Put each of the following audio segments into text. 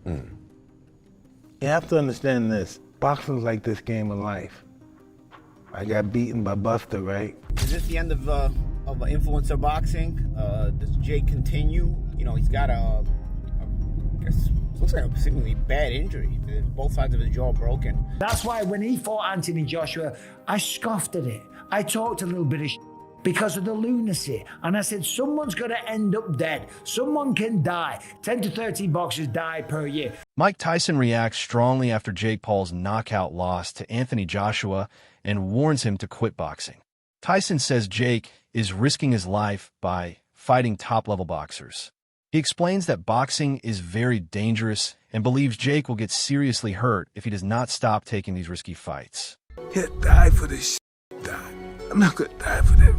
You have to understand this. Boxing's like this game of life. I got beaten by Buster, right? Is this the end of influencer boxing? Does Jake continue? You know, he's got I guess, looks like a seemingly bad injury. Both sides of his jaw broken. That's why when he fought Anthony Joshua, I scoffed at it. I talked a little bit of because of the lunacy. And I said, someone's going to end up dead. Someone can die. 10 to 13 boxers die per year. Mike Tyson reacts strongly after Jake Paul's knockout loss to Anthony Joshua and warns him to quit boxing. Tyson says Jake is risking his life by fighting top-level boxers. He explains that boxing is very dangerous and believes Jake will get seriously hurt if he does not stop taking these risky fights. He'll die for this shit. Die. I'm not gonna die for that.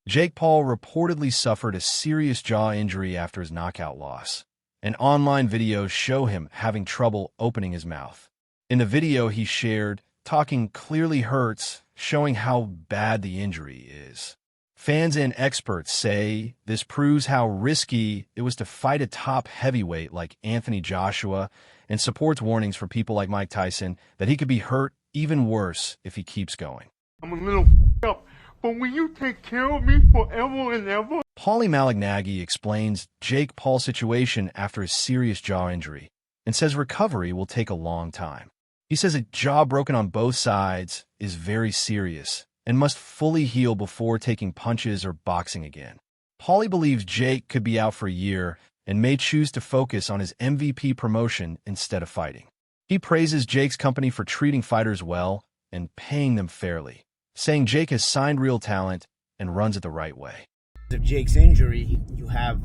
Jake Paul reportedly suffered a serious jaw injury after his knockout loss, and online videos show him having trouble opening his mouth. In the video he shared, talking clearly hurts, showing how bad the injury is. Fans and experts say this proves how risky it was to fight a top heavyweight like Anthony Joshua and supports warnings for people like Mike Tyson that he could be hurt even worse if he keeps going. I'm a little up, but will you take care of me forever and ever? Paulie Malignaggi explains Jake Paul's situation after his serious jaw injury and says recovery will take a long time. He says a jaw broken on both sides is very serious and must fully heal before taking punches or boxing again. Paulie believes Jake could be out for a year and may choose to focus on his MVP promotion instead of fighting. He praises Jake's company for treating fighters well and paying them fairly, saying Jake has signed real talent and runs it the right way. Of Jake's injury, you have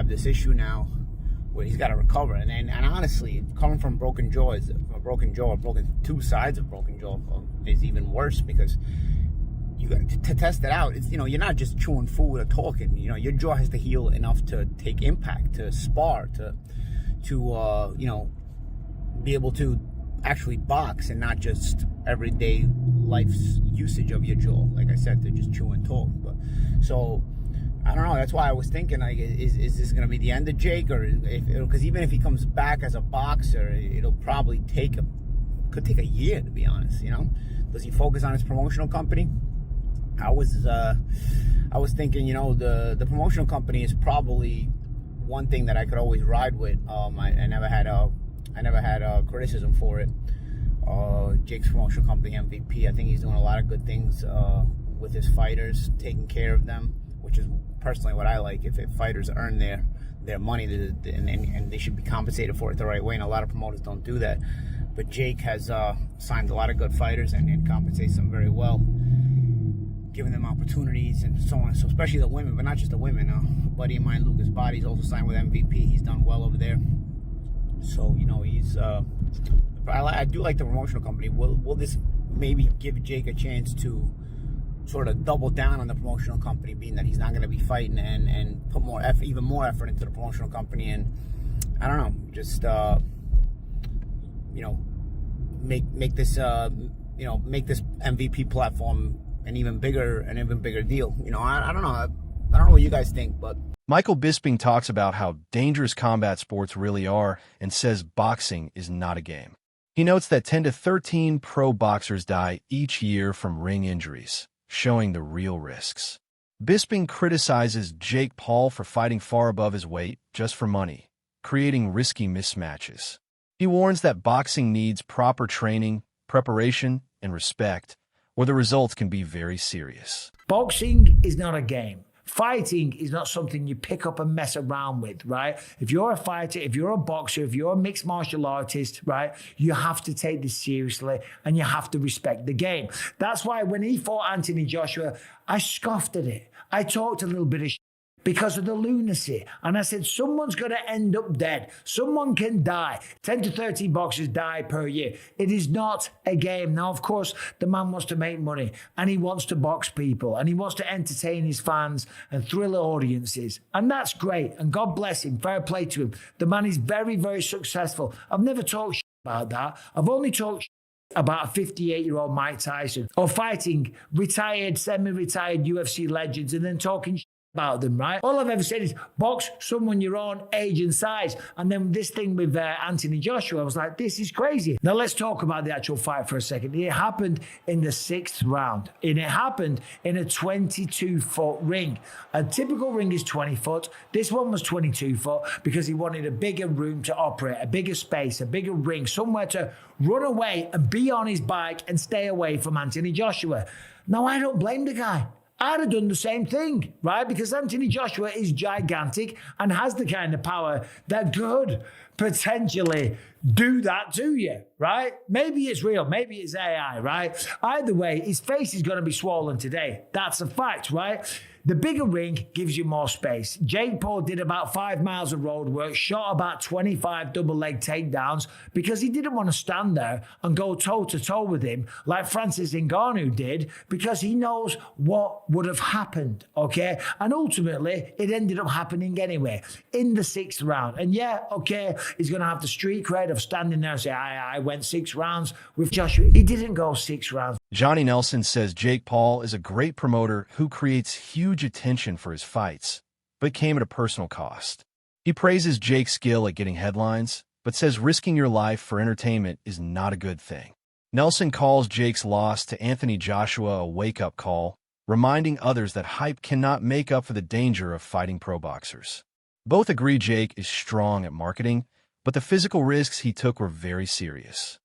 this issue now where he's got to recover, and honestly, coming from broken two sides of broken jaw is even worse, because you got to test it out. It's, you know, you're not just chewing food or talking. You know, your jaw has to heal enough to take impact, to spar, to you know, be able to actually box and not just everyday life's usage of your jaw, like I said, to just chew and talk. But so I don't know. That's why I was thinking, like, is this going to be the end of Jake, or because even if he comes back as a boxer, it'll probably could take a year, to be honest. You know, does he focus on his promotional company? I was thinking, you know, the promotional company is probably one thing that I could always ride with. I never had criticism for it. Jake's promotional company, MVP. I think he's doing a lot of good things with his fighters, taking care of them, which is personally what I like. If fighters earn their money, and they should be compensated for it the right way, and a lot of promoters don't do that. But Jake has signed a lot of good fighters and compensates them very well, giving them opportunities and so on. So especially the women, but not just the women. A buddy of mine, Lucas Body's also signed with MVP. He's done well over there. So, you know, he's I do like the promotional company. Will this maybe give Jake a chance to sort of double down on the promotional company, being that he's not going to be fighting, and put more effort, even more effort into the promotional company, and I don't know, just you know, make this MVP platform an even bigger deal. You know, I don't know. I don't know what you guys think, but Michael Bisping talks about how dangerous combat sports really are and says boxing is not a game. He notes that 10 to 13 pro boxers die each year from ring injuries, showing the real risks. Bisping criticizes Jake Paul for fighting far above his weight just for money, creating risky mismatches. He warns that boxing needs proper training, preparation, and respect, or the results can be very serious. Boxing is not a game. Fighting is not something you pick up and mess around with, right? If you're a fighter, if you're a boxer, if you're a mixed martial artist, right, you have to take this seriously and you have to respect the game. That's why when he fought Anthony Joshua, I scoffed at it. I talked a little bit of because of the lunacy. And I said, someone's going to end up dead. Someone can die. 10 to 13 boxers die per year. It is not a game. Now, of course, the man wants to make money and he wants to box people and he wants to entertain his fans and thrill audiences. And that's great. And God bless him. Fair play to him. The man is very, very successful. I've never talked about that. I've only talked about a 58-year-old Mike Tyson or fighting retired, semi-retired UFC legends and then talking about them, right? All I've ever said is box someone your own age and size. And then this thing with Anthony Joshua, I was like, this is crazy. Now let's talk about the actual fight for a second. It happened in the 6th round, and it happened in a 22-foot ring. A typical ring is 20 foot. This one was 22 foot because he wanted a bigger room to operate, a bigger space, a bigger ring, somewhere to run away and be on his bike and stay away from Anthony Joshua. Now, I don't blame the guy. I'd have done the same thing, right? Because Anthony Joshua is gigantic and has the kind of power that could potentially do that to you, right? Maybe it's real, maybe it's AI, right? Either way, his face is going to be swollen today. That's a fact, right? The bigger ring gives you more space. Jake Paul did about 5 miles of road work, shot about 25 double leg takedowns because he didn't want to stand there and go toe to toe with him like Francis Ngannou did because he knows what would have happened, okay? And ultimately, it ended up happening anyway in the 6th round. And yeah, okay, he's going to have the street cred of standing there and say, I went 6 rounds with Joshua. He didn't go 6 rounds. Johnny Nelson says Jake Paul is a great promoter who creates huge attention for his fights, but came at a personal cost. He praises Jake's skill at getting headlines, but says risking your life for entertainment is not a good thing. Nelson calls Jake's loss to Anthony Joshua a wake-up call, reminding others that hype cannot make up for the danger of fighting pro boxers. Both agree Jake is strong at marketing, but the physical risks he took were very serious.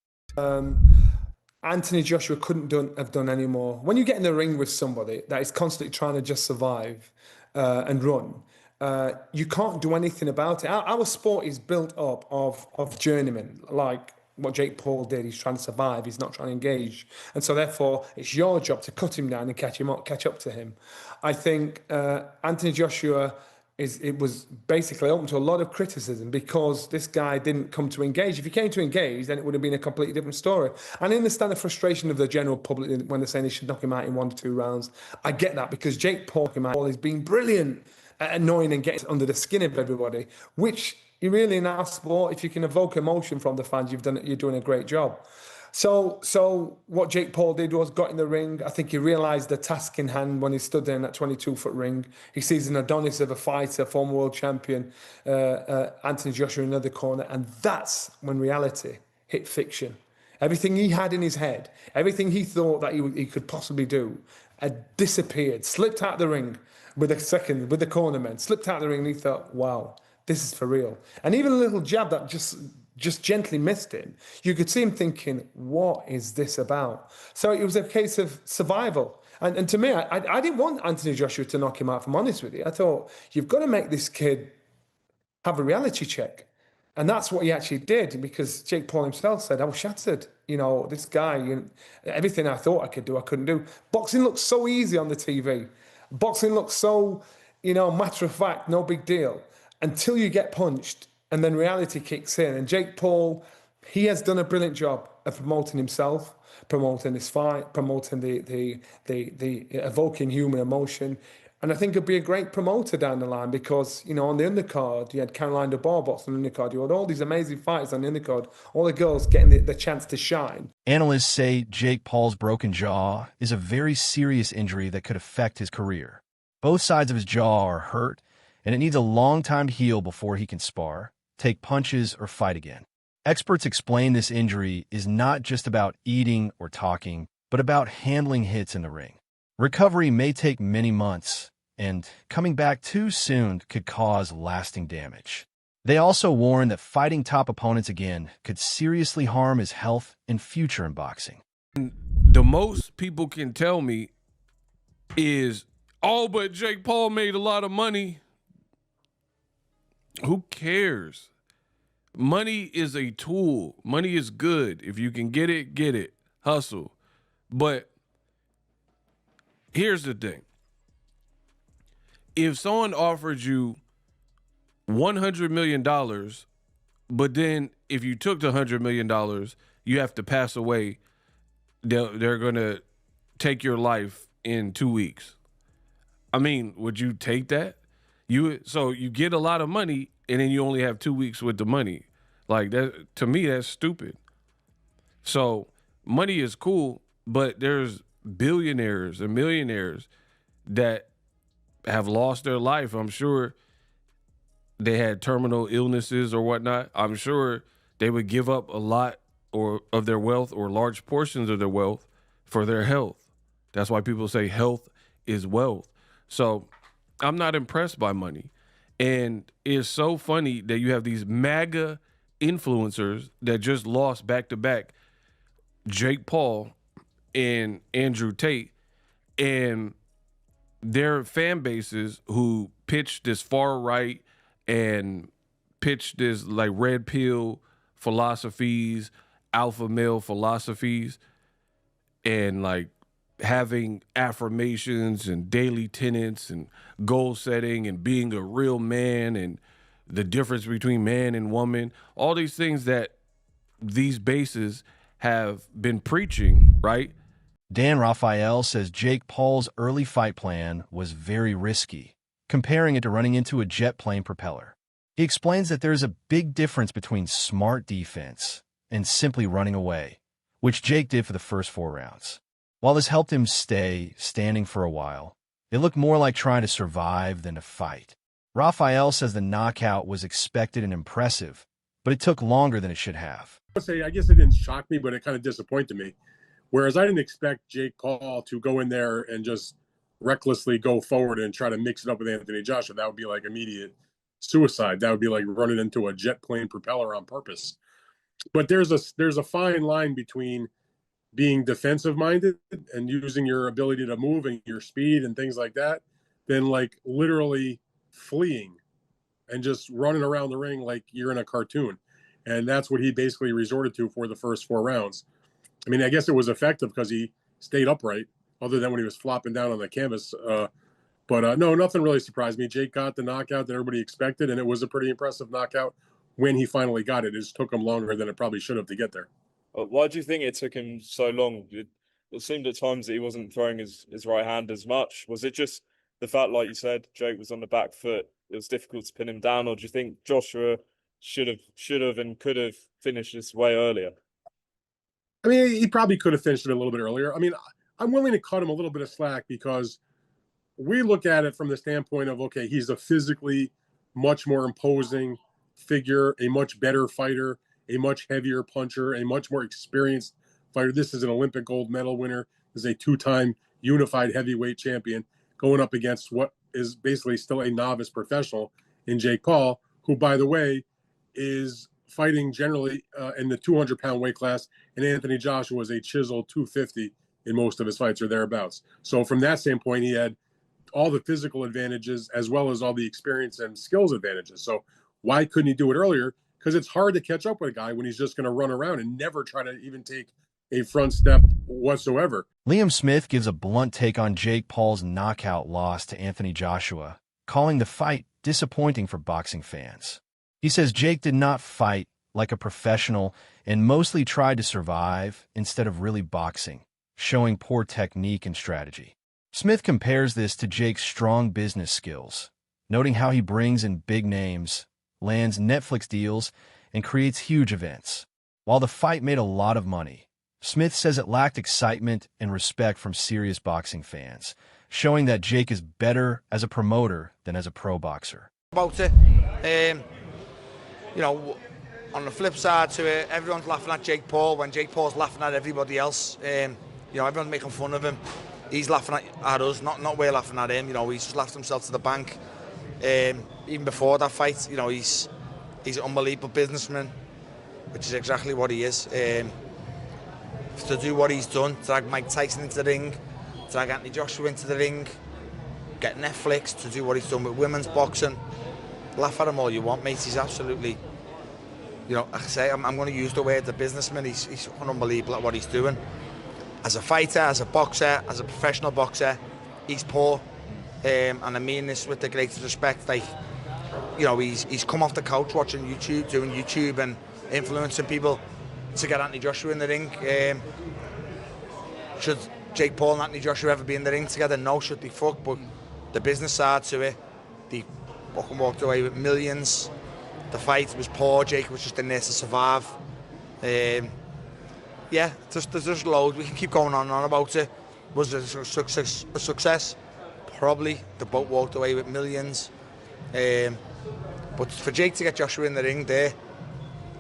Anthony Joshua couldn't have done any more. When you get in the ring with somebody that is constantly trying to just survive and run, you can't do anything about it. Our sport is built up of journeymen, like what Jake Paul did. He's trying to survive. He's not trying to engage. And so therefore, it's your job to cut him down and catch up to him. I think Anthony Joshua it was basically open to a lot of criticism because this guy didn't come to engage. If he came to engage, then it would have been a completely different story. And I understand the frustration of the general public when they're saying they should knock him out in 1 to 2 rounds. I get that because Jake Paul has been brilliant at annoying and getting under the skin of everybody, which you really in our sport, if you can evoke emotion from the fans, you're doing a great job. So what Jake Paul did was got in the ring. I think he realised the task in hand when he stood there in that 22-foot ring. He sees an Adonis of a fighter, former world champion, Anthony Joshua in another corner. And that's when reality hit fiction. Everything he had in his head, everything he thought that he could possibly do, had disappeared, slipped out the ring with the cornermen, slipped out the ring and he thought, wow, this is for real. And even a little jab that just gently missed him, you could see him thinking, what is this about? So it was a case of survival. And to me, I didn't want Anthony Joshua to knock him out, if I'm honest with you. I thought, you've got to make this kid have a reality check. And that's what he actually did, because Jake Paul himself said, I was shattered. This guy, everything I thought I could do, I couldn't do. Boxing looks so easy on the TV. Boxing looks so, matter of fact, no big deal. Until you get punched. And then reality kicks in. And Jake Paul, he has done a brilliant job of promoting himself, promoting this fight, promoting the evoking human emotion. And I think he'll be a great promoter down the line because, on the undercard, you had Caroline de Barbox on the undercard. You had all these amazing fighters on the undercard, all the girls getting the chance to shine. Analysts say Jake Paul's broken jaw is a very serious injury that could affect his career. Both sides of his jaw are hurt, and it needs a long time to heal before he can spar, take punches, or fight again. Experts explain this injury is not just about eating or talking, but about handling hits in the ring. Recovery may take many months, and coming back too soon could cause lasting damage. They also warn that fighting top opponents again could seriously harm his health and future in boxing. The most people can tell me is, oh, but Jake Paul made a lot of money. Who cares? Money is a tool. Money is good. If you can get it, get it. Hustle. But here's the thing. If someone offered you $100 million, but then if you took the $100 million, you have to pass away, they're going to take your life in 2 weeks. I mean, would you take that? So you get a lot of money and then you only have 2 weeks with the money. Like that, to me, that's stupid. So money is cool, but there's billionaires and millionaires that have lost their life. I'm sure they had terminal illnesses or whatnot. I'm sure they would give up a lot or of their wealth or large portions of their wealth for their health. That's why people say health is wealth. So I'm not impressed by money. And it's so funny that you have these MAGA influencers that just lost back-to-back, Jake Paul and Andrew Tate, and their fan bases who pitched this far right and pitched this like red pill philosophies, alpha male philosophies, and like having affirmations and daily tenets and goal setting and being a real man and the difference between man and woman, all these things that these bases have been preaching, right? Dan Raphael says Jake Paul's early fight plan was very risky, comparing it to running into a jet plane propeller. He explains that there is a big difference between smart defense and simply running away, which Jake did for the first 4 rounds. While this helped him stay standing for a while, it looked more like trying to survive than to fight. Raphael says the knockout was expected and impressive, but it took longer than it should have. I guess it didn't shock me, but it kind of disappointed me. Whereas I didn't expect Jake Paul to go in there and just recklessly go forward and try to mix it up with Anthony Joshua. That would be like immediate suicide. That would be like running into a jet plane propeller on purpose. But there's a fine line between being defensive minded and using your ability to move and your speed and things like that, than like literally fleeing and just running around the ring like you're in a cartoon. And that's what he basically resorted to for the first 4 rounds. I mean, I guess it was effective because he stayed upright, other than when he was flopping down on the canvas. But no, nothing really surprised me. Jake got the knockout that everybody expected, and it was a pretty impressive knockout when he finally got it. It just took him longer than it probably should have to get there. Why do you think it took him so long? It seemed at times that he wasn't throwing his right hand as much. Was it just the fact, like you said, Jake was on the back foot, it was difficult to pin him down, or do you think Joshua should have and could have finished this way earlier? I mean, he probably could have finished it a little bit earlier. I mean, I'm willing to cut him a little bit of slack because we look at it from the standpoint of, okay, he's a physically much more imposing figure, a much better fighter, a much heavier puncher, a much more experienced fighter. This is an Olympic gold medal winner. This is a 2-time unified heavyweight champion going up against what is basically still a novice professional in Jake Paul, who, by the way, is fighting generally in the 200-pound weight class, and Anthony Joshua was a chiseled 250 in most of his fights or thereabouts. So from that standpoint, he had all the physical advantages as well as all the experience and skills advantages. So why couldn't he do it earlier? Because it's hard to catch up with a guy when he's just going to run around and never try to even take a front step whatsoever. Liam Smith gives a blunt take on Jake Paul's knockout loss to Anthony Joshua, calling the fight disappointing for boxing fans. He says Jake did not fight like a professional and mostly tried to survive instead of really boxing, showing poor technique and strategy. Smith compares this to Jake's strong business skills, noting how he brings in big names, lands Netflix deals, and creates huge events. While the fight made a lot of money, Smith says it lacked excitement and respect from serious boxing fans, showing that Jake is better as a promoter than as a pro boxer. About it, you know, on the flip side to it, everyone's laughing at Jake Paul when Jake Paul's laughing at everybody else. You know, everyone's making fun of him. He's laughing at us, not we're laughing at him. You know, he's just laughed himself to the bank. Even before that fight, you know, he's an unbelievable businessman, which is exactly what he is. To do what he's done, to drag Mike Tyson into the ring, to drag Anthony Joshua into the ring, get Netflix, to do what he's done with women's boxing. Laugh at him all you want, mate. He's absolutely, you know, like I say, I'm going to use the word the businessman. He's unbelievable at what he's doing. As a fighter, as a boxer, as a professional boxer, he's poor. And I mean this with the greatest respect. Like, you know, he's come off the couch watching YouTube, doing YouTube and influencing people to get Anthony Joshua in the ring. Should Jake Paul and Anthony Joshua ever be in the ring together? No, should they fuck? But the business side to it, they fucking walked away with millions. The fight was poor. Jake was just in there to survive. Yeah, there's loads. We can keep going on and on about it. Was it a success? probably the boat walked away with millions. But for Jake to get Joshua in the ring there,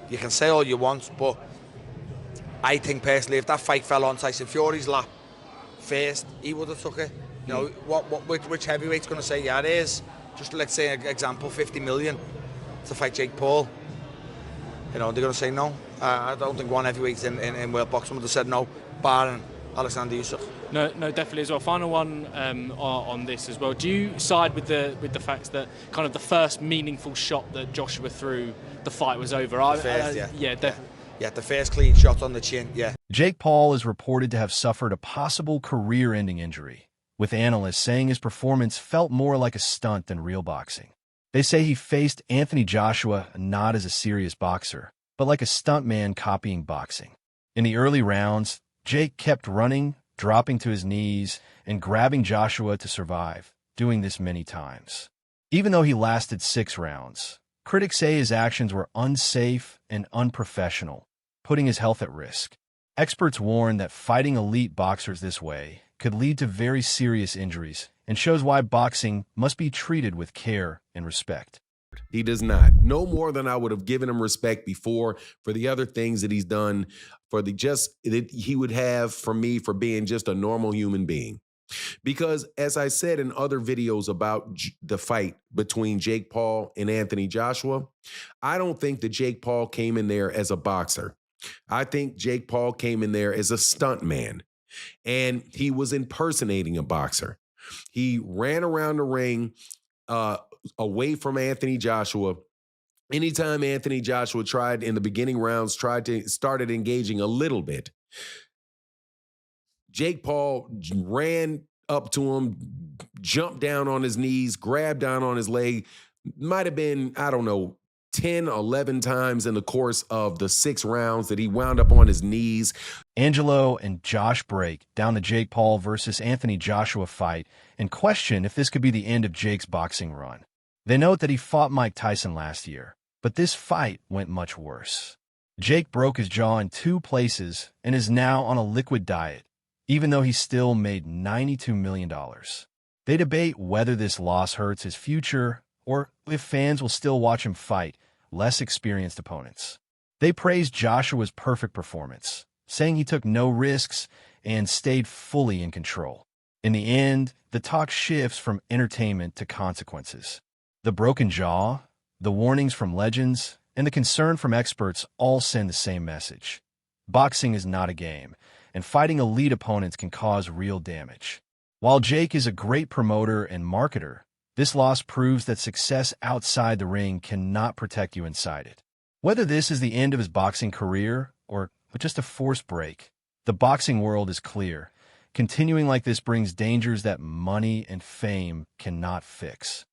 you can say all you want, but I think personally, if that fight fell on Tyson Fury's lap first, he would have took it. You know, which heavyweight's going to say, yeah, it is? Just let's say, an example, 50 million to fight Jake Paul. You know, they're going to say no. I don't think one heavyweight in world boxing would have said no, barring Alexander Usyk. No, definitely as well. Final one on this as well. Do you side with the fact that kind of the first meaningful shot that Joshua threw, the fight was over? Yeah, the first clean shot on the chin, yeah. Jake Paul is reported to have suffered a possible career-ending injury, with analysts saying his performance felt more like a stunt than real boxing. They say he faced Anthony Joshua not as a serious boxer, but like a stuntman copying boxing. In the early rounds, Jake kept running, dropping to his knees, and grabbing Joshua to survive, doing this many times. Even though he lasted 6 rounds, critics say his actions were unsafe and unprofessional, putting his health at risk. Experts warn that fighting elite boxers this way could lead to very serious injuries and shows why boxing must be treated with care and respect. He does not. No more than I would have given him respect before for the other things that he's done, for the just that he would have for me for being just a normal human being. Because as I said in other videos about the fight between Jake Paul and Anthony Joshua, I don't think that Jake Paul came in there as a boxer. I think Jake Paul came in there as a stunt man, and he was impersonating a boxer. He ran around the ring away from Anthony Joshua. Anytime Anthony Joshua tried in the beginning rounds, started engaging a little bit, Jake Paul ran up to him, jumped down on his knees, grabbed down on his leg. Might have been, I don't know, 10, 11 times in the course of the 6 rounds that he wound up on his knees. Angelo and Josh break down the Jake Paul versus Anthony Joshua fight and question if this could be the end of Jake's boxing run. They note that he fought Mike Tyson last year, but this fight went much worse. Jake broke his jaw in 2 places and is now on a liquid diet, even though he still made $92 million. They debate whether this loss hurts his future or if fans will still watch him fight less experienced opponents. They praised Joshua's perfect performance, saying he took no risks and stayed fully in control. In the end, the talk shifts from entertainment to consequences. The broken jaw, the warnings from legends, and the concern from experts all send the same message. Boxing is not a game, and fighting elite opponents can cause real damage. While Jake is a great promoter and marketer, this loss proves that success outside the ring cannot protect you inside it. Whether this is the end of his boxing career or just a forced break, the boxing world is clear. Continuing like this brings dangers that money and fame cannot fix.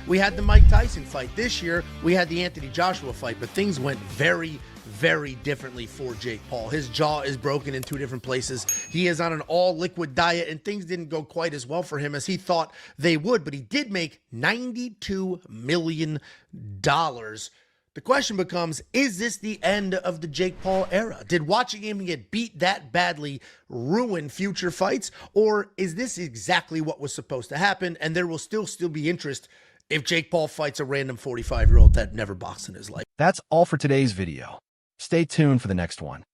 We had the Mike Tyson fight. This year, we had the Anthony Joshua fight, but things went very, very differently for Jake Paul. His jaw is broken in 2 different places. He is on an all-liquid diet, and things didn't go quite as well for him as he thought they would, but he did make $92 million. The question becomes, is this the end of the Jake Paul era? Did watching him get beat that badly ruin future fights, or is this exactly what was supposed to happen, and there will still be interest if Jake Paul fights a random 45-year-old that never boxed in his life? That's all for today's video. Stay tuned for the next one.